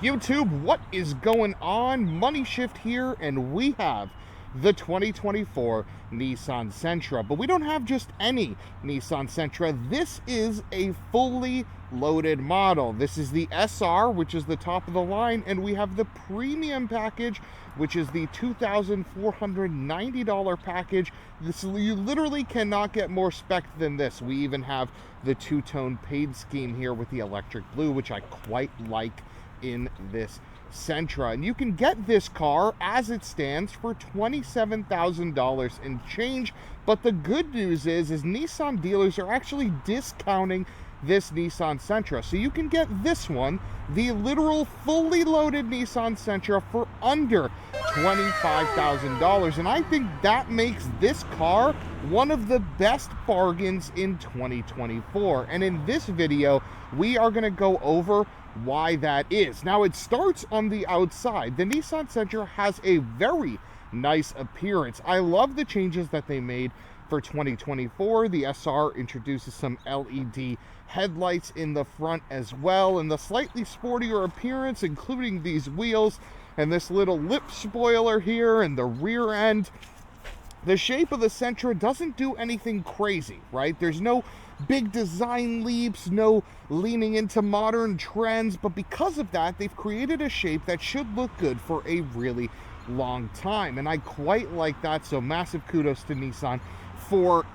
YouTube, what is going on? Money Shift here, and we have the 2024 Nissan Sentra. But we don't have just any Nissan Sentra. This is a fully loaded model. This is the SR, which is the top of the line, and we have the premium package, which is the $2,490 package. You literally cannot get more spec than this. We even have the two-tone paint scheme here with the electric blue, which I quite like in this Sentra. And you can get this car as it stands for $27,000 and change. But the good news is Nissan dealers are actually discounting this Nissan Sentra. So you can get this one, the literal fully loaded Nissan Sentra, for under $25,000. And I think that makes this car one of the best bargains in 2024. And in this video, we are going to go over why that is. Now, it starts on the outside. The Nissan Sentra has a very nice appearance. I love the changes that they made for 2024. The SR introduces some LED headlights in the front as well, and the slightly sportier appearance, including these wheels and this little lip spoiler here and the rear end. The shape of the Sentra doesn't do anything crazy, right? There's no big design leaps, no leaning into modern trends, but because of that, they've created a shape that should look good for a really long time, and I quite like that. So massive kudos to Nissan for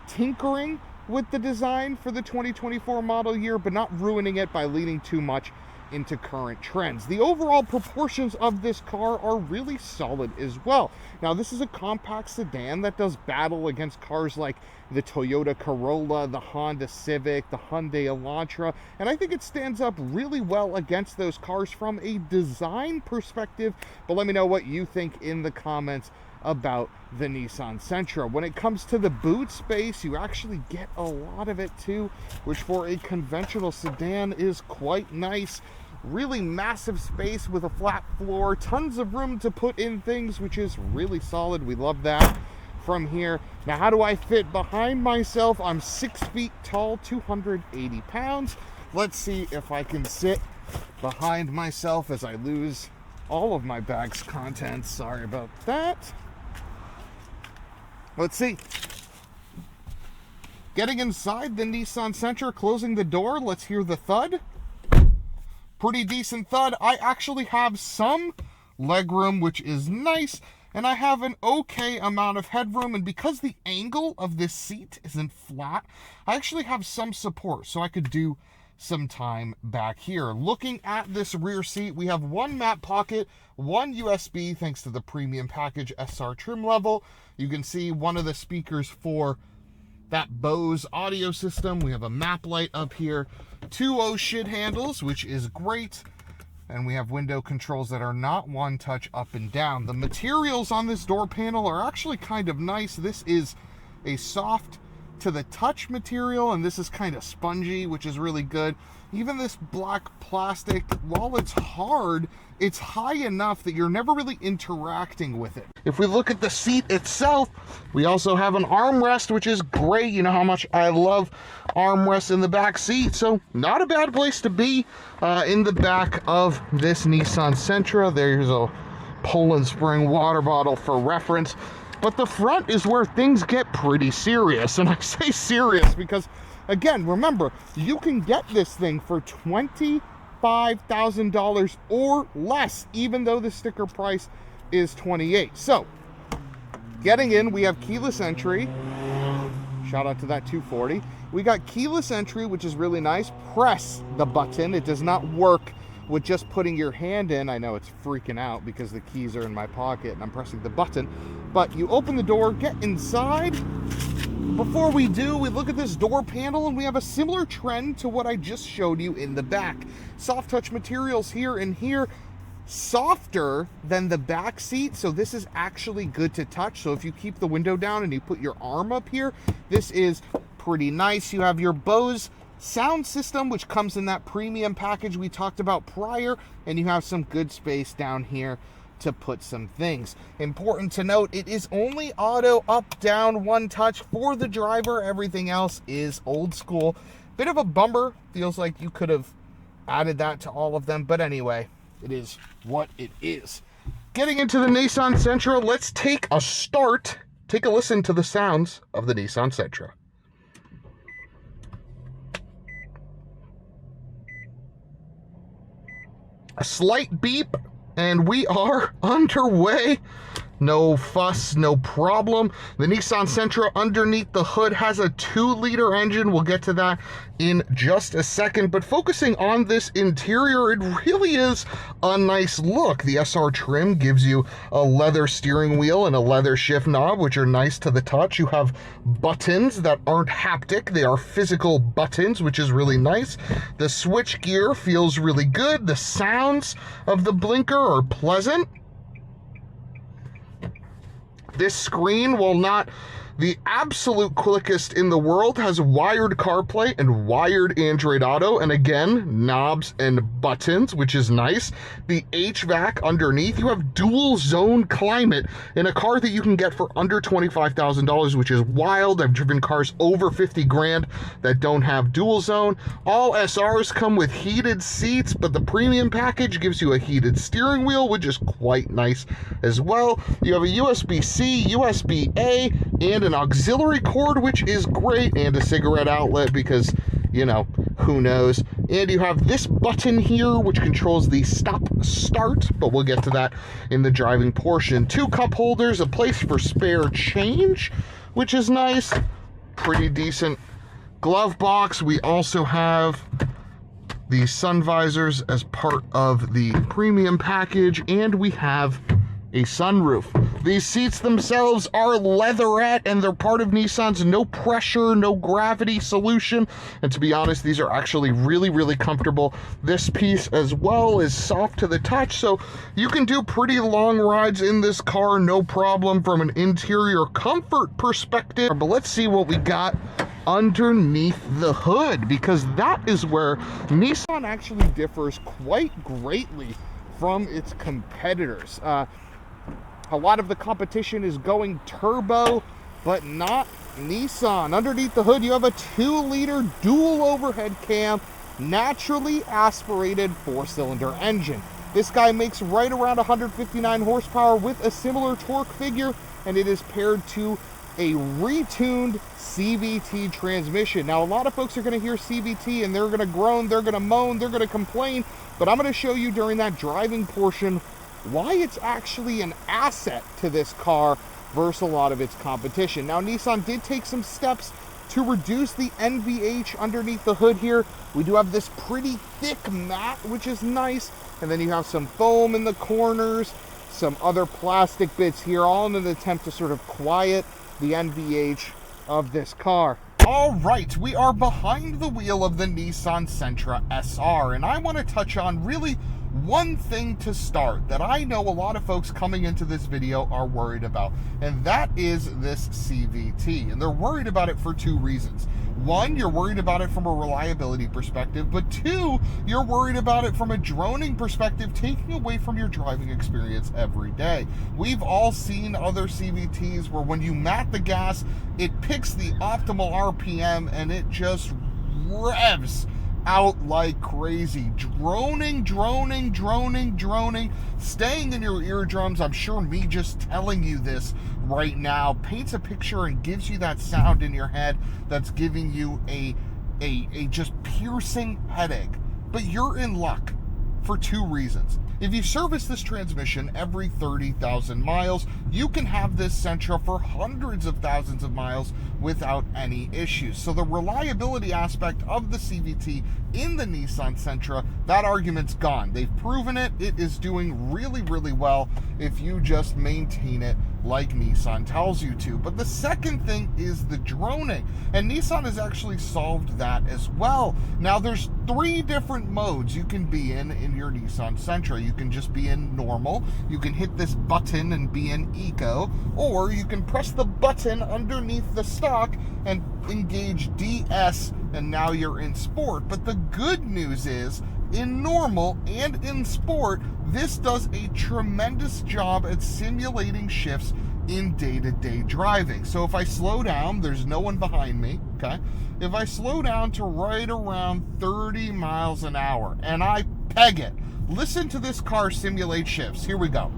tinkering with the design for the 2024 model year, but not ruining it by leaning too much into current trends. The overall proportions of this car are really solid as well. Now, this is a compact sedan that does battle against cars like the Toyota Corolla, the Honda Civic, the Hyundai Elantra, and I think it stands up really well against those cars from a design perspective. But let me know what you think in the comments about the Nissan Sentra. When it comes to the boot space, you actually get a lot of it too, which for a conventional sedan is quite nice. Really massive space with a flat floor, tons of room to put in things, which is really solid. We love that from here. Now, how do I fit behind myself? I'm 6 feet tall, 280 pounds. Let's see if I can sit behind myself as I lose all of my bag's contents. Sorry about that. Let's see. Getting inside the Nissan Sentra, closing the door, let's hear the thud. Pretty decent thud. I actually have some legroom, which is nice, and I have an okay amount of headroom, and because the angle of this seat isn't flat, I actually have some support, so I could do some time back here. Looking at this rear seat, we have one map pocket, one USB, thanks to the premium package SR trim level. You can see one of the speakers for that Bose audio system. We have a map light up here, two shit handles, which is great, and we have window controls that are not one touch up and down. The materials on this door panel are actually kind of nice. This is a soft to the touch material, and this is kind of spongy, which is really good. Even this black plastic, while it's hard, it's high enough that you're never really interacting with it. If we look at the seat itself, we also have an armrest, which is great. You know how much I love armrests in the back seat, so not a bad place to be in the back of this Nissan Sentra. There's a Poland Spring water bottle for reference. But the front is where things get pretty serious. And I say serious because, again, remember, you can get this thing for $25,000 or less, even though the sticker price is $28,000. So, getting in, we have keyless entry. Shout out to that 240. We got keyless entry, which is really nice. Press the button. It does not work with just putting your hand in. I know it's freaking out because the keys are in my pocket and I'm pressing the button, but you open the door, get inside. Before we do, we look at this door panel, and we have a similar trend to what I just showed you in the back. Soft touch materials here and here, softer than the back seat, so this is actually good to touch. So if you keep the window down and you put your arm up here, this is pretty nice. You have your Bose sound system, which comes in that premium package we talked about prior, and you have some good space down here to put some things. Important to note, it is only auto up, down, one touch for the driver. Everything else is old school. Bit of a bummer. Feels like you could have added that to all of them. But anyway, it is what it is. Getting into the Nissan Sentra, let's take a start. Take a listen to the sounds of the Nissan Sentra. A slight beep, and we are underway. No fuss, no problem. The Nissan Sentra underneath the hood has a 2-liter engine. We'll get to that in just a second. But focusing on this interior, it really is a nice look. The SR trim gives you a leather steering wheel and a leather shift knob, which are nice to the touch. You have buttons that aren't haptic. They are physical buttons, which is really nice. The switch gear feels really good. The sounds of the blinker are pleasant. This screen, while not the absolute quickest in the world, has wired CarPlay and wired Android Auto, and again, knobs and buttons, which is nice. The HVAC underneath, you have dual zone climate in a car that you can get for under $25,000, which is wild. I've driven cars over 50 grand that don't have dual zone. All SRs come with heated seats, but the premium package gives you a heated steering wheel, which is quite nice as well. You have a USB-C, USB-A, and an auxiliary cord, which is great, and a cigarette outlet because, you know, who knows. And you have this button here, which controls the stop-start, but we'll get to that in the driving portion. 2 cup holders, a place for spare change, which is nice. Pretty decent glove box. We also have the sun visors as part of the premium package, and we have a sunroof. These seats themselves are leatherette, and they're part of Nissan's no pressure, no gravity solution. And to be honest, these are actually really, really comfortable. This piece as well is soft to the touch, so you can do pretty long rides in this car, no problem from an interior comfort perspective. But let's see what we got underneath the hood, because that is where Nissan actually differs quite greatly from its competitors. A lot of the competition is going turbo, but not Nissan. Underneath the hood, you have a 2-liter dual overhead cam, naturally aspirated 4-cylinder engine. This guy makes right around 159 horsepower with a similar torque figure, and it is paired to a retuned CVT transmission. Now, a lot of folks are going to hear CVT and they're going to groan, they're going to moan, they're going to complain, but I'm going to show you during that driving portion why it's actually an asset to this car versus a lot of its competition. Now, Nissan did take some steps to reduce the NVH underneath the hood here. We do have this pretty thick mat, which is nice, and then you have some foam in the corners, some other plastic bits here, all in an attempt to sort of quiet the NVH of this car. All right, we are behind the wheel of the Nissan Sentra SR, and I want to touch on really one thing to start that I know a lot of folks coming into this video are worried about, and that is this CVT. And they're worried about it for 2 reasons. 1, you're worried about it from a reliability perspective, but 2, you're worried about it from a droning perspective, taking away from your driving experience every day. We've all seen other CVTs where when you mat the gas, it picks the optimal RPM and it just revs out like crazy, droning, staying in your eardrums. I'm sure me just telling you this right now paints a picture and gives you that sound in your head that's giving you a just piercing headache. But you're in luck for 2 reasons. If you service this transmission every 30,000 miles, you can have this Sentra for hundreds of thousands of miles without any issues. So the reliability aspect of the CVT in the Nissan Sentra, that argument's gone. They've proven it. It is doing really, really well if you just maintain it like Nissan tells you to. But the second thing is the droning, and Nissan has actually solved that as well. Now, there's 3 different modes you can be in your Nissan Sentra. You can just be in normal, you can hit this button and be in eco, or you can press the button underneath the stock and engage DS, and now you're in sport. But the good news is, in normal and in sport, this does a tremendous job at simulating shifts in day-to-day driving. So if I slow down, there's no one behind me, okay? If I slow down to right around 30 miles an hour and I peg it, listen to this car simulate shifts. Here we go.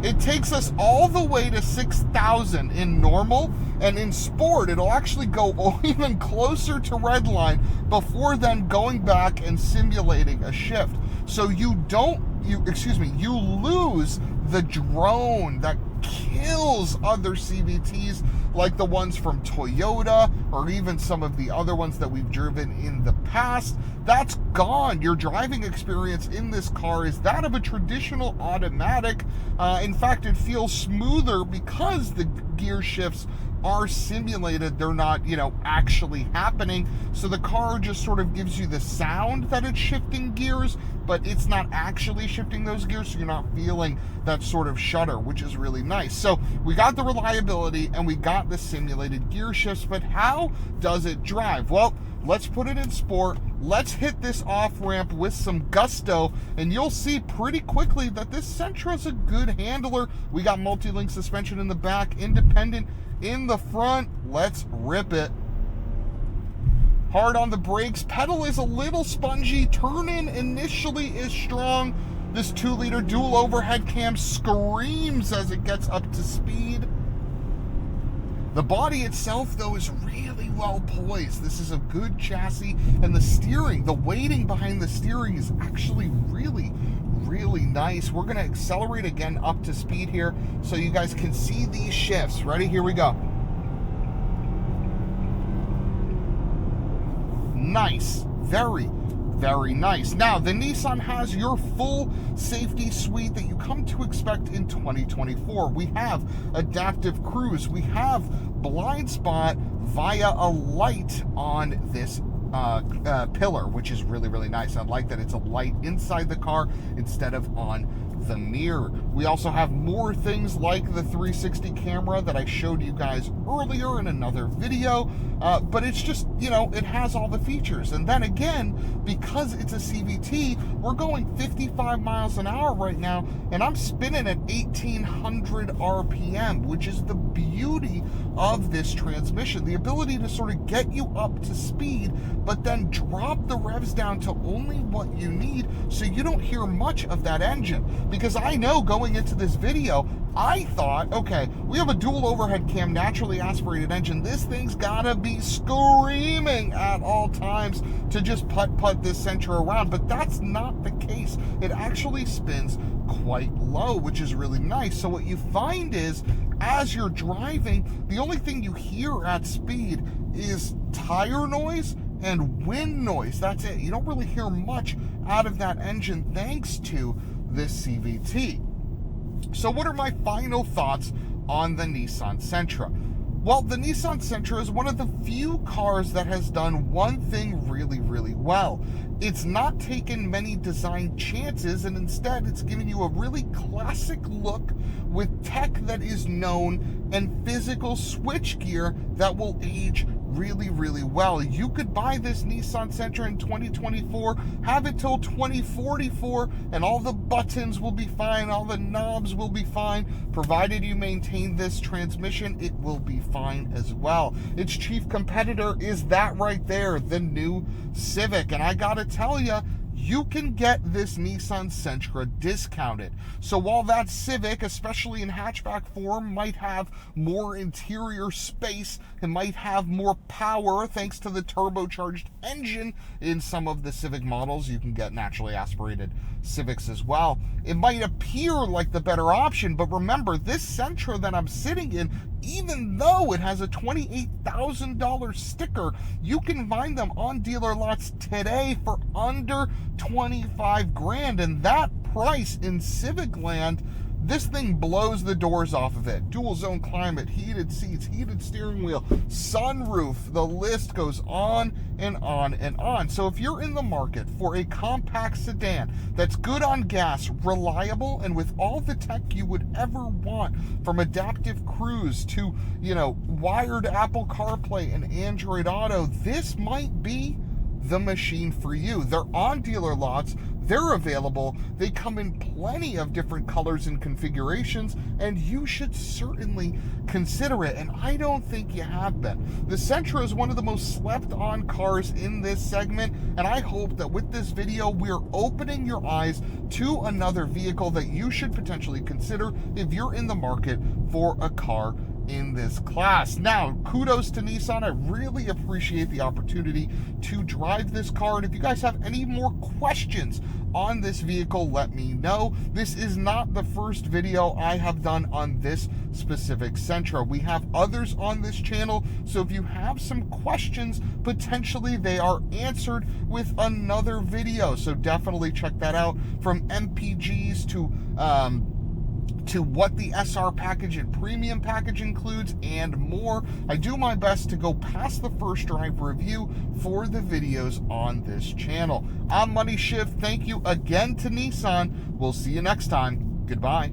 It takes us all the way to 6,000 in normal, and in sport, it'll actually go even closer to redline before then going back and simulating a shift. So you lose the drone that kills other CVTs like the ones from Toyota or even some of the other ones that we've driven in the past. That's gone. Your driving experience in this car is that of a traditional automatic. In fact, it feels smoother because the gear shifts are simulated. They're not, actually happening. So the car just sort of gives you the sound that it's shifting gears, but it's not actually shifting those gears, so you're not feeling that sort of shudder, which is really nice. So we got the reliability and we got the simulated gear shifts, but how does it drive? Well, let's put it in sport. Let's hit this off-ramp with some gusto, and you'll see pretty quickly that this Sentra is a good handler. We got multi-link suspension in the back, independent in the front. Let's rip it. Hard on the brakes. Pedal is a little spongy. Turn-in initially is strong. This 2-liter dual overhead cam screams as it gets up to speed. The body itself, though, is really well poised. This is a good chassis, and the steering, the weighting behind the steering is actually really nice. We're going to accelerate again up to speed here so you guys can see these shifts. Ready? Here we go. Nice. Very nice. Now, the Nissan has your full safety suite that you come to expect in 2024. We have adaptive cruise. We have blind spot via a light on this pillar, which is really nice. I like that it's a light inside the car instead of on the mirror. We also have more things like the 360 camera that I showed you guys earlier in another video, but it's just, it has all the features. And then again, because it's a CVT, we're going 55 miles an hour right now, and I'm spinning at 1800 RPM, which is the beauty of this transmission. The ability to sort of get you up to speed, but then drop the revs down to only what you need so you don't hear much of that engine. Because I know going into this video, I thought, okay, we have a dual overhead cam, naturally aspirated engine. This thing's gotta be screaming at all times to just putt this Sentra around, but that's not the case. It actually spins quite low, which is really nice. So what you find is, as you're driving, the only thing you hear at speed is tire noise and wind noise. That's it. You don't really hear much out of that engine thanks to this CVT. So what are my final thoughts on the Nissan Sentra? Well, the Nissan Sentra is one of the few cars that has done one thing really well. It's not taken many design chances, and instead it's giving you a really classic look with tech that is known and physical switchgear that will age really well. You could buy this Nissan Sentra in 2024, have it till 2044, and all the buttons will be fine, all the knobs will be fine. Provided you maintain this transmission, it will be fine as well. Its chief competitor is that right there, the new Civic. And I gotta tell you, you can get this Nissan Sentra discounted. So while that Civic, especially in hatchback form, might have more interior space and might have more power thanks to the turbocharged engine in some of the Civic models, you can get naturally aspirated Civics as well. It might appear like the better option, but remember, this Sentra that I'm sitting in, even though it has a $28,000 sticker, you can find them on dealer lots today for under 25 grand. And that price in Civic land, this thing blows the doors off of it. Dual zone climate, heated seats, heated steering wheel, sunroof, the list goes on and on and on. So if you're in the market for a compact sedan that's good on gas, reliable, and with all the tech you would ever want, from adaptive cruise to, wired Apple CarPlay and Android Auto, this might be the machine for you. They're on dealer lots. they're available. They come in plenty of different colors and configurations, and you should certainly consider it, and I don't think you have been. The Sentra is one of the most slept on cars in this segment, and I hope that with this video we're opening your eyes to another vehicle that you should potentially consider if you're in the market for a car in this class. Now, kudos to Nissan. I really appreciate the opportunity to drive this car, and if you guys have any more questions on this vehicle, let me know. This is not the first video I have done on this specific Sentra. We have others on this channel, so if you have some questions, potentially they are answered with another video, so definitely check that out. From MPGs to what the SR package and premium package includes and more. I do my best to go past the first drive review for the videos on this channel. I'm Money Shift. Thank you again to Nissan. We'll see you next time. Goodbye.